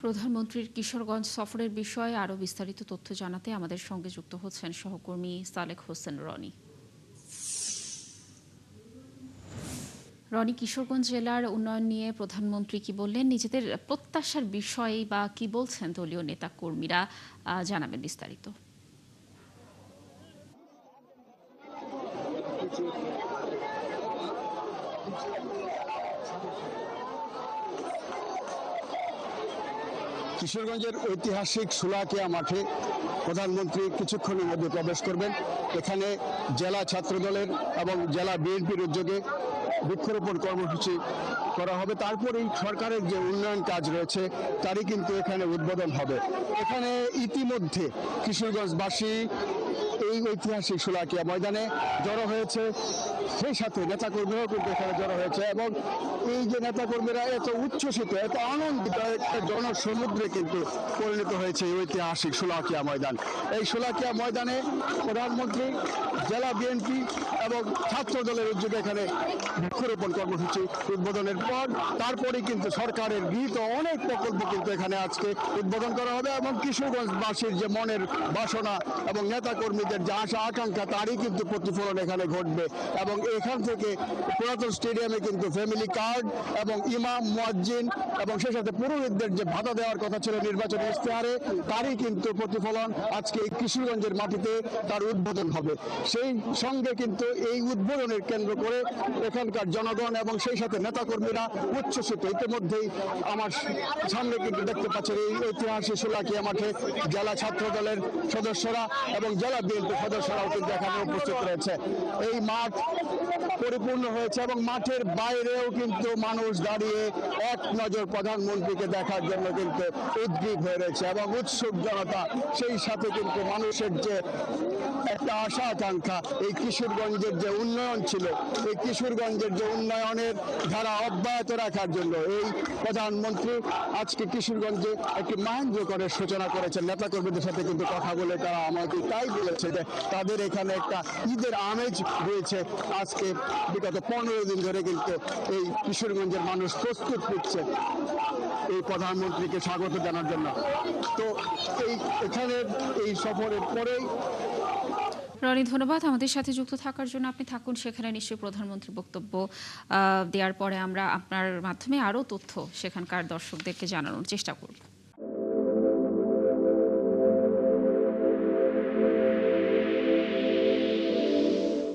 প্রধানমন্ত্রীর কিশোরগঞ্জ সফরের বিষয়ে আরও বিস্তারিত তথ্য জানাতে আমাদের সঙ্গে যুক্ত হচ্ছেন সহকর্মী সালেক হোসেন রনি। রনি, কিশোরগঞ্জ জেলার উন্নয়ন নিয়ে প্রধানমন্ত্রী কি বললেন, নিজেদের প্রত্যাশার বিষয়ে বা কি বলছেন দলীয় নেতা কর্মীরা, জানাবেন বিস্তারিত। কিশোরগঞ্জের ঐতিহাসিক শোলাকিয়া মাঠে প্রধানমন্ত্রী কিছুক্ষণের মধ্যে প্রবেশ করবেন। এখানে জেলা ছাত্রদলের এবং জেলা বিএনপির উদ্যোগে বৃক্ষরোপণ কর্মসূচি করা হবে। তারপরেই সরকারের যে উন্নয়ন কাজ রয়েছে তারই কিন্তু এখানে উদ্বোধন হবে। এখানে ইতিমধ্যে কিশোরগঞ্জবাসী এই ঐতিহাসিক শোলাকিয়া ময়দানে জড়ো হয়েছে, সেই সাথে নেতাকর্মীরাও কিন্তু এখানে জড়ো হয়েছে এবং এই যে নেতাকর্মীরা এত উচ্ছ্বসিত, এত আনন্দিত, একটা জনসমুদ্রে কিন্তু পরিণত হয়েছে এই ঐতিহাসিক শোলাকিয়া ময়দান। এই শোলাকিয়া ময়দানে প্রধানমন্ত্রী, জেলা বিএনপি এবং ছাত্র দলের উদ্যোগে এখানে বৃক্ষরোপণ কর্মসূচি উদ্বোধনের পর তারপরেই কিন্তু সরকারের গৃহীত অনেক প্রকল্প কিন্তু এখানে আজকে উদ্বোধন করা হবে এবং কিশোরগঞ্জবাসীর যে মনের বাসনা এবং নেতাকর্মীদের যে আশা আকাঙ্ক্ষা তারই কিন্তু প্রতিফলন এখানে ঘটবে। এবং এখান থেকে পুরাতন স্টেডিয়ামে কিন্তু ফ্যামিলি কার্ড এবং ইমাম, মুয়াজ্জিন এবং সেই সাথে পুরোহিতদের যে ভাতা দেওয়ার কথা ছিল নির্বাচনী ইশতেহারে, তারই কিন্তু প্রতিফলন আজকে এই কিশোরগঞ্জের মাটিতে তার উদ্বোধন হবে। সেই সঙ্গে কিন্তু এই উদ্বোধনের কেন্দ্র করে এখানকার জনগণ এবং সেই সাথে নেতাকর্মীরা উচ্ছ্বসিত। ইতিমধ্যেই আমার সামনে কিন্তু দেখতে পাচ্ছেন এই ঐতিহাসিক শোলাকিয়া মাঠে জেলা ছাত্র দলের সদস্যরা এবং জেলা বিএনপি সদস্যরাও কিন্তু এখানে উপস্থিত রয়েছে। এই মাঠ পরিপূর্ণ হয়েছে এবং মাঠের বাইরেও কিন্তু মানুষ দাঁড়িয়ে এক নজর প্রধানমন্ত্রীকে দেখার জন্য কিন্তু উদ্গ্রীব হয়ে রয়েছে এবং উৎসুক জনতা। সেই সাথে কিন্তু মানুষের যে একটা আশা আকাঙ্ক্ষা, এই কিশোরগঞ্জের যে উন্নয়ন ছিল, এই কিশোরগঞ্জের যে উন্নয়নের ধারা অব্যাহত রাখার জন্য এই প্রধানমন্ত্রী আজকে কিশোরগঞ্জে একটি মাহেন্দ্রকরের সূচনা করেছেন। নেতাকর্মীদের সাথে কিন্তু কথা বলে তারা আমাকে তাই বলেছে যে তাদের এখানে একটা ঈদের আমেজ রয়েছে। আজকে বিগত 15 দিন ধরে কিন্তু এই কিশোরগঞ্জের মানুষ প্রস্তুত হচ্ছে এই প্রধানমন্ত্রীকে স্বাগত জানার জন্য। তো এখানের এই সফরের পরেই রনি, ধন্যবাদ আমাদের সাথে যুক্ত থাকার জন্য। আপনি থাকুন সেখানে, নিশ্চয়ই প্রধানমন্ত্রী বক্তব্য দেওয়ার পরে আমরা আপনার মাধ্যমে আরও তথ্য সেখানকার দর্শকদেরকে জানানোর চেষ্টা করব।